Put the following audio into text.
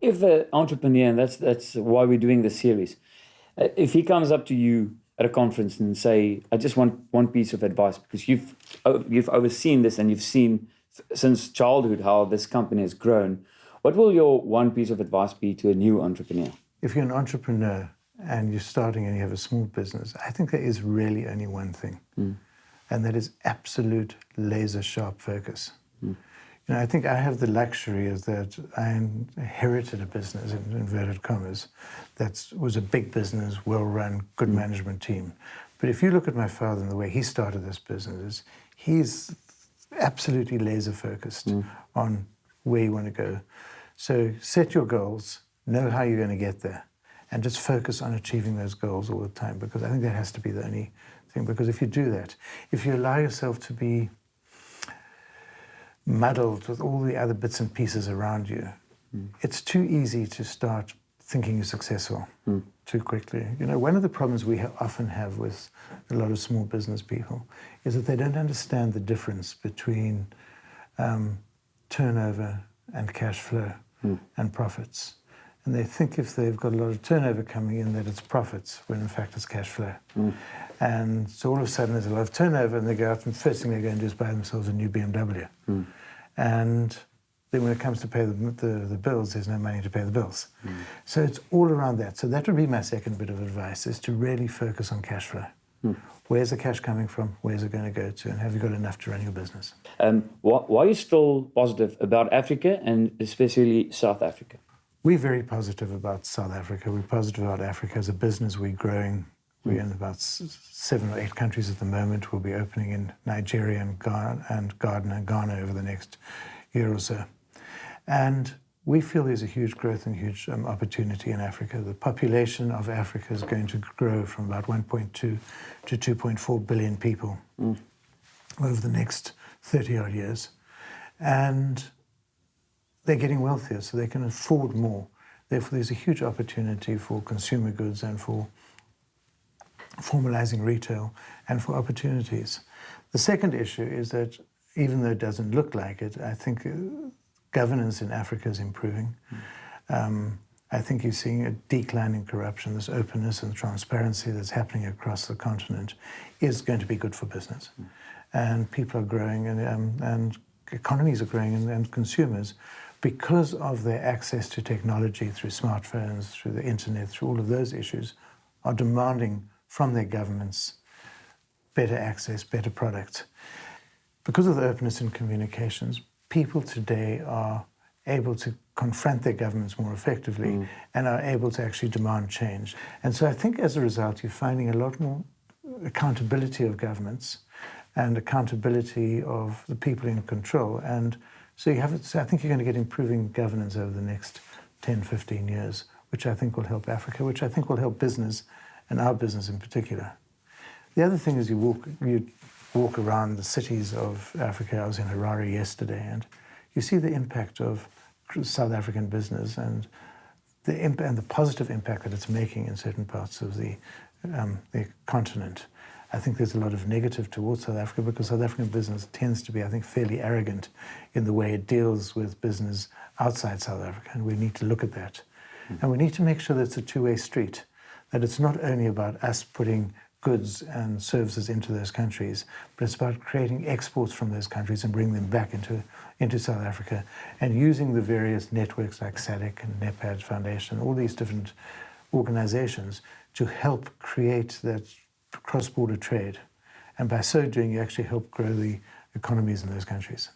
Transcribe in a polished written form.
if an entrepreneur, and that's why we're doing this series, if he comes up to you at a conference and say, I just want one piece of advice, because you've overseen this and you've seen since childhood how this company has grown, what will your one piece of advice be to a new entrepreneur? If you're an entrepreneur and you're starting and you have a small business, I think there is really only one thing, and that is absolute laser-sharp focus. You know, I think I have the luxury is that I inherited a business, in inverted commas, that was a big business, well-run, good management team. But if you look at my father and the way he started this business, he's absolutely laser-focused on where you want to go. So set your goals, know how you're going to get there, and just focus on achieving those goals all the time, because I think that has to be the only thing. Because if you do that, if you allow yourself to be muddled with all the other bits and pieces around you, it's too easy to start thinking you're successful too quickly. You know, one of the problems we often have with a lot of small business people is that they don't understand the difference between turnover and cash flow and profits. And they think if they've got a lot of turnover coming in that it's profits, when in fact it's cash flow. And so all of a sudden there's a lot of turnover, and they go out and first thing they're going to do is buy themselves a new BMW. And then when it comes to pay the bills, there's no money to pay the bills. So it's all around that. So that would be my second bit of advice, is to really focus on cash flow. Where's the cash coming from? Where's it going to go to? And have you got enough to run your business? Why are you still positive about Africa, and especially South Africa? We're very positive about South Africa. We're positive about Africa as a business. We're growing. We're in about 7 or 8 countries at the moment. We'll be opening in Nigeria and Ghana over the next year or so. And we feel there's a huge growth and huge opportunity in Africa. The population of Africa is going to grow from about 1.2 to 2.4 billion people over the next 30-odd years. And they're getting wealthier, so they can afford more. Therefore, there's a huge opportunity for consumer goods and for formalizing retail and for opportunities. The second issue is that, even though it doesn't look like it, I think governance in Africa is improving. I think you're seeing a decline in corruption. This openness and transparency that's happening across the continent is going to be good for business. And people are growing, and economies are growing, and consumers, because of their access to technology through smartphones, through the internet, through all of those issues, are demanding from their governments better access, better products. Because of the openness in communications, people today are able to confront their governments more effectively and are able to actually demand change. And so I think as a result, you're finding a lot more accountability of governments and accountability of the people in control. And so I think you're going to get improving governance over the next 10, 15 years, which I think will help Africa, which I think will help business, and our business in particular. The other thing is you walk around the cities of Africa. I was in Harare yesterday, and you see the impact of South African business and the positive impact that it's making in certain parts of the continent. I think there's a lot of negative towards South Africa because South African business tends to be, I think, fairly arrogant in the way it deals with business outside South Africa, and we need to look at that. And we need to make sure that it's a two-way street, that it's not only about us putting goods and services into those countries, but it's about creating exports from those countries and bringing them back into South Africa, and using the various networks like SADC and NEPAD Foundation, all these different organizations to help create that cross-border trade. And by so doing, you actually help grow the economies in those countries.